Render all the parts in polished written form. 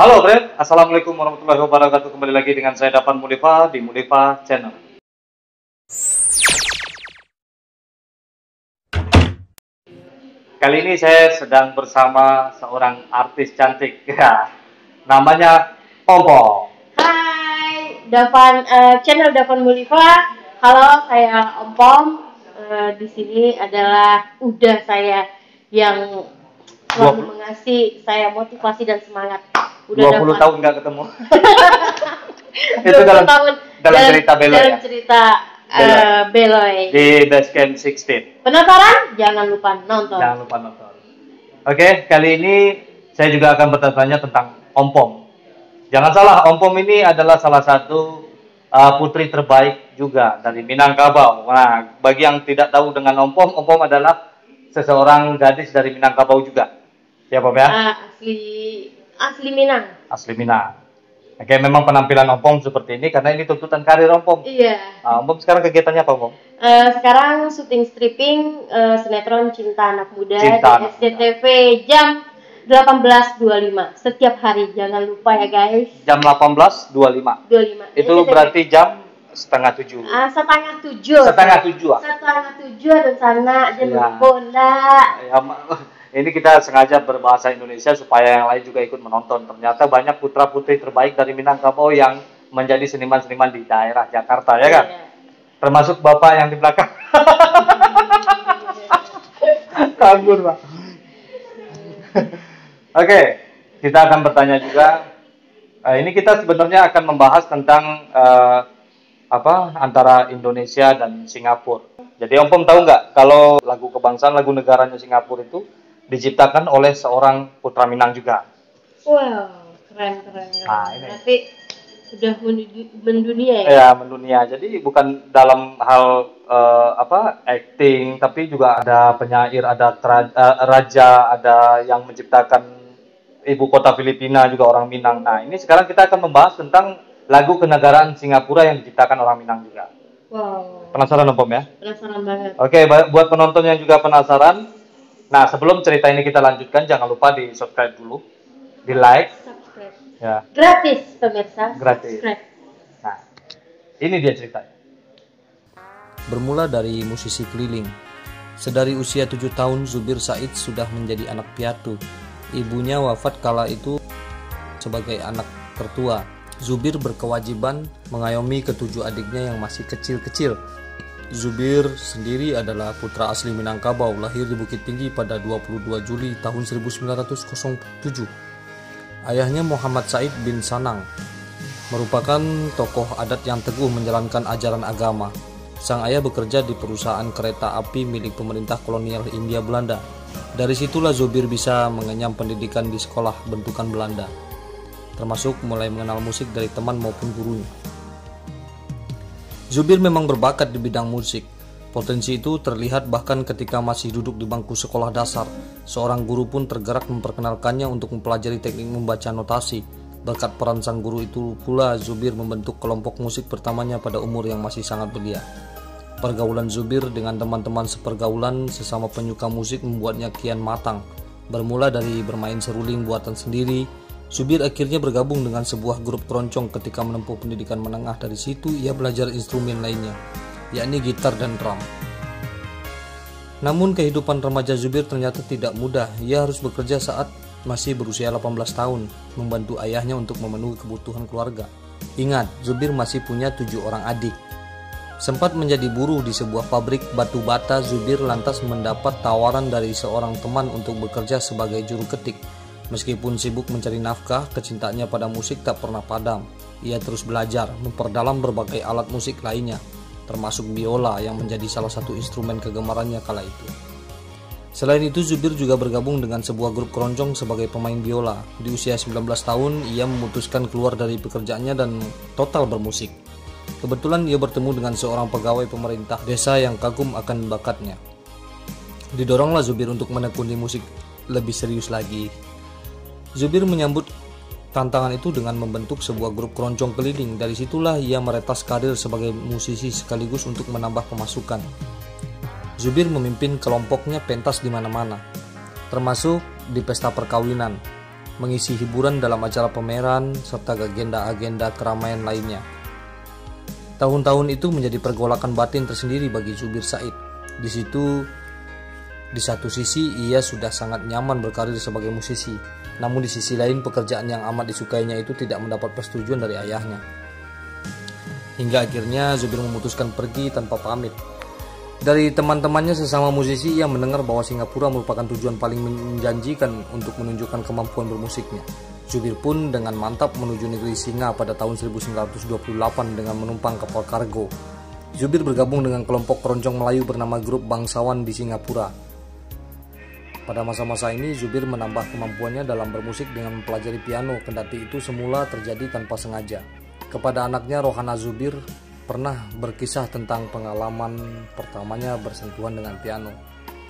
Halo Fred, Assalamualaikum warahmatullahi wabarakatuh. Kembali lagi dengan saya Dapan Mulifa di Mulifa Channel. Kali ini saya sedang bersama seorang artis cantik, ya, namanya Ompong. Hai, channel Dapan Mulifa. Halo, saya Ompong. Di sini adalah saya yang selalu mengasih saya motivasi dan semangat. Udah 20 tahun nggak ketemu. Itu dalam cerita Beloy, dalam cerita Beloy di Basecamp 16. Penasaran? Jangan lupa nonton. Oke, kali ini saya juga akan bertanya tentang Ompong. Jangan salah, Ompong ini adalah salah satu putri terbaik juga dari Minangkabau. Nah, bagi yang tidak tahu dengan Ompong, Ompong adalah seseorang gadis dari Minangkabau juga. Ya, Pom ya? Asli Minang. Asli Minang. Oke, memang penampilan Ompong seperti ini karena ini tuntutan karir Ompong. Iya. Ompong sekarang kegiatannya apa, Ompong? Sekarang syuting stripping sinetron Cinta Anak Muda di SCTV jam 18.25 setiap hari. Jangan lupa ya guys. Jam 18.25. Itu SCTV. Berarti jam setengah 7. Setengah tujuh dan sana jam Bonda. Ya, ini kita sengaja berbahasa Indonesia supaya yang lain juga ikut menonton. Ternyata banyak putra-putri terbaik dari Minangkabau yang menjadi seniman-seniman di daerah Jakarta, ya kan? Yeah. Termasuk Bapak yang di belakang. Kabur, Pak. Oke, kita akan bertanya juga. Ini kita sebenarnya akan membahas tentang antara Indonesia dan Singapura. Jadi Ompong tahu nggak kalau lagu kebangsaan, lagu negaranya Singapura itu diciptakan oleh seorang putra Minang juga. Wow, keren. Nah, ini. Tapi sudah mendunia ya? Ya, mendunia. Jadi bukan dalam hal acting, tapi juga ada penyair, ada raja, ada yang menciptakan ibu kota Filipina juga orang Minang. Nah, ini sekarang kita akan membahas tentang lagu kenegaraan Singapura yang diciptakan orang Minang juga. Wow. Penasaran Om ya? Penasaran banget. Oke, buat penonton yang juga penasaran. Nah, sebelum cerita ini kita lanjutkan, jangan lupa di subscribe dulu, di like. Subscribe. Ya. Gratis pemirsa. Gratis. Subscribe. Nah, ini dia ceritanya. Bermula dari musisi keliling. Sedari usia 7 tahun, Zubir Said sudah menjadi anak piatu. Ibunya wafat kala itu sebagai anak tertua. Zubir berkewajiban mengayomi ketujuh adiknya yang masih kecil-kecil. Zubir sendiri adalah putra asli Minangkabau, lahir di Bukit Tinggi pada 22 Juli tahun 1907. Ayahnya Muhammad Said bin Sanang merupakan tokoh adat yang teguh menjalankan ajaran agama. Sang ayah bekerja di perusahaan kereta api milik pemerintah kolonial Hindia Belanda. Dari situlah Zubir bisa mengenyam pendidikan di sekolah bentukan Belanda, termasuk mulai mengenal musik dari teman maupun gurunya. Zubir memang berbakat di bidang musik. Potensi itu terlihat bahkan ketika masih duduk di bangku sekolah dasar. Seorang guru pun tergerak memperkenalkannya untuk mempelajari teknik membaca notasi. Berkat peran sang guru itu pula Zubir membentuk kelompok musik pertamanya pada umur yang masih sangat belia. Pergaulan Zubir dengan teman-teman sepergaulan sesama penyuka musik membuatnya kian matang. Bermula dari bermain seruling buatan sendiri, Zubir akhirnya bergabung dengan sebuah grup keroncong ketika menempuh pendidikan menengah. Dari situ ia belajar instrumen lainnya, yakni gitar dan drum. Namun kehidupan remaja Zubir ternyata tidak mudah. Ia harus bekerja saat masih berusia 18 tahun, membantu ayahnya untuk memenuhi kebutuhan keluarga. Ingat, Zubir masih punya 7 orang adik. Sempat menjadi buruh di sebuah pabrik batu bata, Zubir lantas mendapat tawaran dari seorang teman untuk bekerja sebagai juru ketik. Meskipun sibuk mencari nafkah, kecintaannya pada musik tak pernah padam. Ia terus belajar, memperdalam berbagai alat musik lainnya, termasuk biola yang menjadi salah satu instrumen kegemarannya kala itu. Selain itu, Zubir juga bergabung dengan sebuah grup keroncong sebagai pemain biola. Di usia 19 tahun, ia memutuskan keluar dari pekerjaannya dan total bermusik. Kebetulan ia bertemu dengan seorang pegawai pemerintah desa yang kagum akan bakatnya. Didoronglah Zubir untuk menekuni musik lebih serius lagi. Zubir menyambut tantangan itu dengan membentuk sebuah grup keroncong keliling. Dari situlah ia meretas karir sebagai musisi sekaligus untuk menambah pemasukan. Zubir memimpin kelompoknya pentas di mana-mana, termasuk di pesta perkawinan. mengisi hiburan dalam acara pameran, serta agenda-agenda keramaian lainnya. Tahun-tahun itu menjadi pergolakan batin tersendiri bagi Zubir Said. Di satu sisi ia sudah sangat nyaman berkarir sebagai musisi, namun di sisi lain pekerjaan yang amat disukainya itu tidak mendapat persetujuan dari ayahnya. Hingga akhirnya Zubir memutuskan pergi tanpa pamit. Dari teman-temannya sesama musisi, ia mendengar bahwa Singapura merupakan tujuan paling menjanjikan untuk menunjukkan kemampuan bermusiknya. Zubir pun dengan mantap menuju negeri Singa pada tahun 1928 dengan menumpang kapal kargo. Zubir bergabung dengan kelompok keroncong Melayu bernama Grup Bangsawan di Singapura. Pada masa-masa ini, Zubir menambah kemampuannya dalam bermusik dengan mempelajari piano, kendati itu semula terjadi tanpa sengaja. Kepada anaknya, Rohana Zubir pernah berkisah tentang pengalaman pertamanya bersentuhan dengan piano.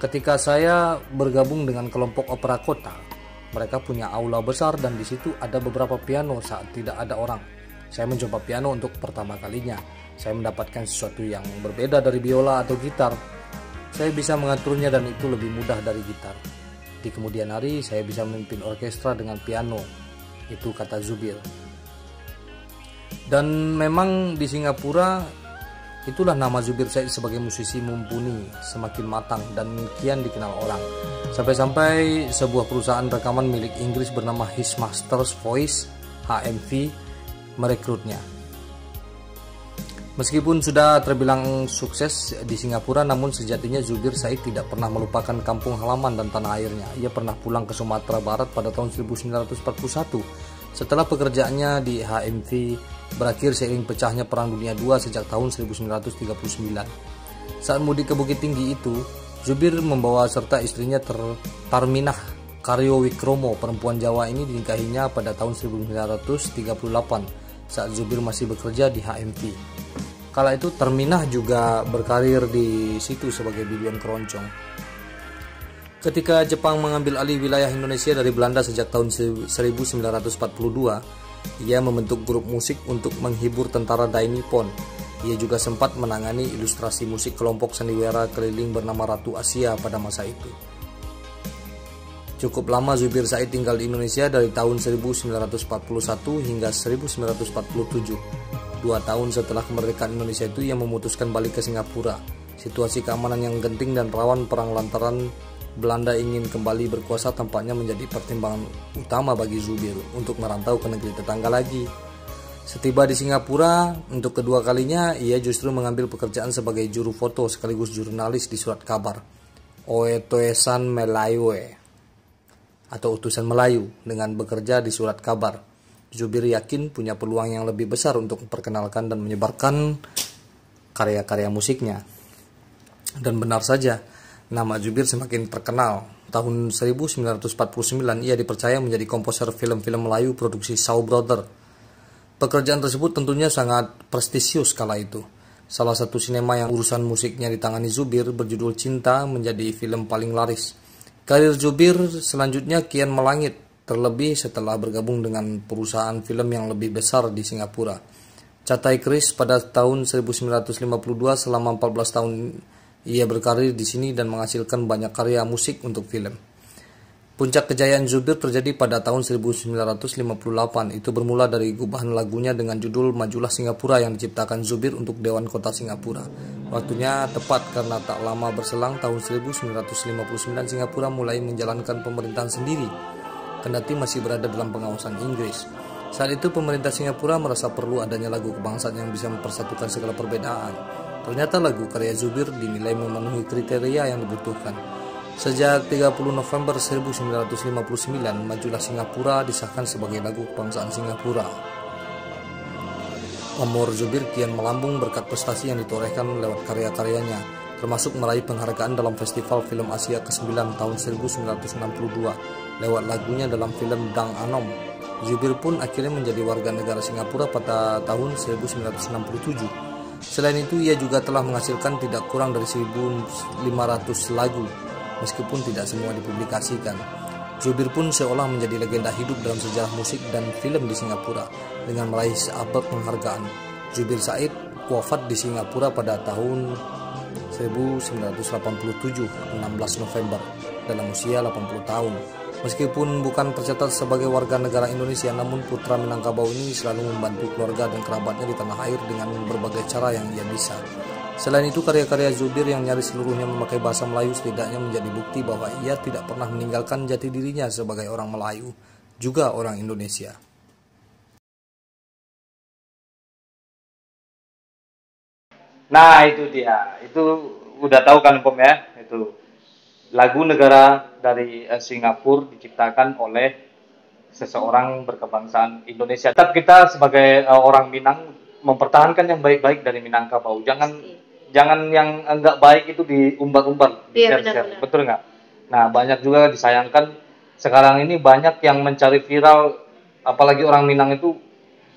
Ketika saya bergabung dengan kelompok opera kota, mereka punya aula besar dan di situ ada beberapa piano saat tidak ada orang. Saya mencoba piano untuk pertama kalinya. Saya mendapatkan sesuatu yang berbeda dari biola atau gitar. Saya bisa mengaturnya dan itu lebih mudah dari gitar. Di kemudian hari saya bisa memimpin orkestra dengan piano. Itu kata Zubir. Dan memang di Singapura itulah nama Zubir Said sebagai musisi mumpuni semakin matang dan kian dikenal orang. Sampai-sampai sebuah perusahaan rekaman milik Inggris bernama His Master's Voice (HMV) merekrutnya. Meskipun sudah terbilang sukses di Singapura, namun sejatinya Zubir Said tidak pernah melupakan kampung halaman dan tanah airnya. Ia pernah pulang ke Sumatera Barat pada tahun 1941 setelah pekerjaannya di HMV berakhir seiring pecahnya Perang Dunia II sejak tahun 1939. Saat mudik ke Bukit Tinggi itu, Zubir membawa serta istrinya Tarminah Karyo Wikromo. Perempuan Jawa ini dinikahinya pada tahun 1938 saat Zubir masih bekerja di HMV. Kala itu Tarminah juga berkarir di situ sebagai biduan keroncong. Ketika Jepang mengambil alih wilayah Indonesia dari Belanda sejak tahun 1942, ia membentuk grup musik untuk menghibur tentara Dai Nippon. Ia juga sempat menangani ilustrasi musik kelompok sandiwara keliling bernama Ratu Asia pada masa itu. Cukup lama Zubir Said tinggal di Indonesia dari tahun 1941 hingga 1947. 2 tahun setelah kemerdekaan Indonesia itu ia memutuskan balik ke Singapura. Situasi keamanan yang genting dan rawan perang lantaran Belanda ingin kembali berkuasa tampaknya menjadi pertimbangan utama bagi Zubir untuk merantau ke negeri tetangga lagi. Setiba di Singapura, untuk kedua kalinya ia justru mengambil pekerjaan sebagai juru foto sekaligus jurnalis di surat kabar Oetoesan Melayu atau utusan Melayu. Dengan bekerja di surat kabar, Zubir yakin punya peluang yang lebih besar untuk memperkenalkan dan menyebarkan karya-karya musiknya. Dan benar saja, nama Zubir semakin terkenal. Tahun 1949 ia dipercaya menjadi komposer film-film Melayu produksi Shaw Brothers. Pekerjaan tersebut tentunya sangat prestisius kala itu. Salah satu sinema yang urusan musiknya ditangani Zubir berjudul Cinta menjadi film paling laris. Karir Zubir selanjutnya kian melangit, terlebih setelah bergabung dengan perusahaan film yang lebih besar di Singapura, Cathay Chris pada tahun 1952. Selama 14 tahun ia berkarir di sini dan menghasilkan banyak karya musik untuk film. Puncak kejayaan Zubir terjadi pada tahun 1958. Itu bermula dari gubahan lagunya dengan judul Majulah Singapura yang diciptakan Zubir untuk Dewan Kota Singapura. Waktunya tepat karena tak lama berselang tahun 1959 Singapura mulai menjalankan pemerintahan sendiri, kendati masih berada dalam pengawasan Inggris. Saat itu pemerintah Singapura merasa perlu adanya lagu kebangsaan yang bisa mempersatukan segala perbedaan. Ternyata lagu karya Zubir dinilai memenuhi kriteria yang dibutuhkan. Sejak 30 November 1959, Majulah Singapura disahkan sebagai lagu kebangsaan Singapura. Pamor Zubir kian melambung berkat prestasi yang ditorehkan lewat karya-karyanya, termasuk meraih penghargaan dalam Festival Film Asia ke-9 tahun 1962 lewat lagunya dalam film Dang Anom. Zubir pun akhirnya menjadi warga negara Singapura pada tahun 1967. Selain itu, ia juga telah menghasilkan tidak kurang dari 1.500 lagu, meskipun tidak semua dipublikasikan. Zubir pun seolah menjadi legenda hidup dalam sejarah musik dan film di Singapura dengan meraih seabad penghargaan. Zubir Said wafat di Singapura pada tahun 1987, 16 November, dalam usia 80 tahun. Meskipun bukan tercatat sebagai warga negara Indonesia, namun putra Minangkabau ini selalu membantu keluarga dan kerabatnya di tanah air dengan berbagai cara yang ia bisa. Selain itu, karya-karya Zubir yang nyaris seluruhnya memakai bahasa Melayu setidaknya menjadi bukti bahwa ia tidak pernah meninggalkan jati dirinya sebagai orang Melayu, juga orang Indonesia. Nah itu dia, itu udah tahu kan Pom ya, itu lagu negara dari Singapura diciptakan oleh seseorang berkebangsaan Indonesia. Tetap kita sebagai orang Minang mempertahankan yang baik-baik dari Minangkabau. Jangan yang enggak baik itu diumbar-umbar, di-share-share. Betul nggak? Nah banyak juga disayangkan sekarang ini banyak yang mencari viral, apalagi orang Minang itu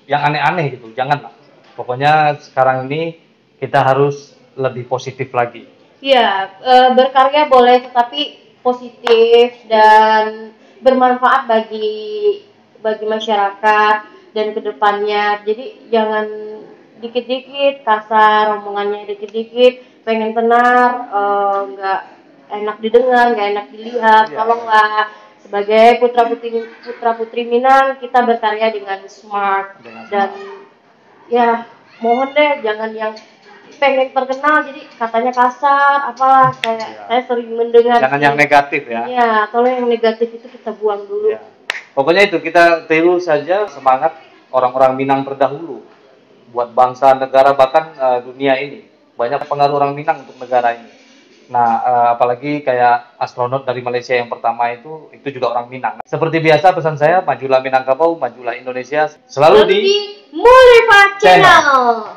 yang aneh-aneh gitu. Janganlah. Pokoknya sekarang ini kita harus lebih positif lagi. Iya, berkarya boleh, tetapi positif dan bermanfaat bagi masyarakat dan kedepannya. Jadi jangan dikit-dikit kasar, omongannya dikit-dikit, pengen tenar, nggak enak didengar, nggak enak dilihat. Tolonglah, sebagai putra putri Minang, kita berkarya dengan smart dan ya mohon deh jangan yang pengen terkenal jadi katanya kasar, apalah saya sering mendengar. Jangan yang negatif ya. Iya, kalau yang negatif itu kita buang dulu. Ya. Pokoknya itu kita tiru saja semangat orang-orang Minang terdahulu buat bangsa, negara, bahkan dunia ini. Banyak pengaruh orang Minang untuk negara ini. Nah, apalagi kayak astronot dari Malaysia yang pertama itu juga orang Minang. Seperti biasa pesan saya, majulah Minangkabau, majulah Indonesia. Selalu di Mulifat Channel.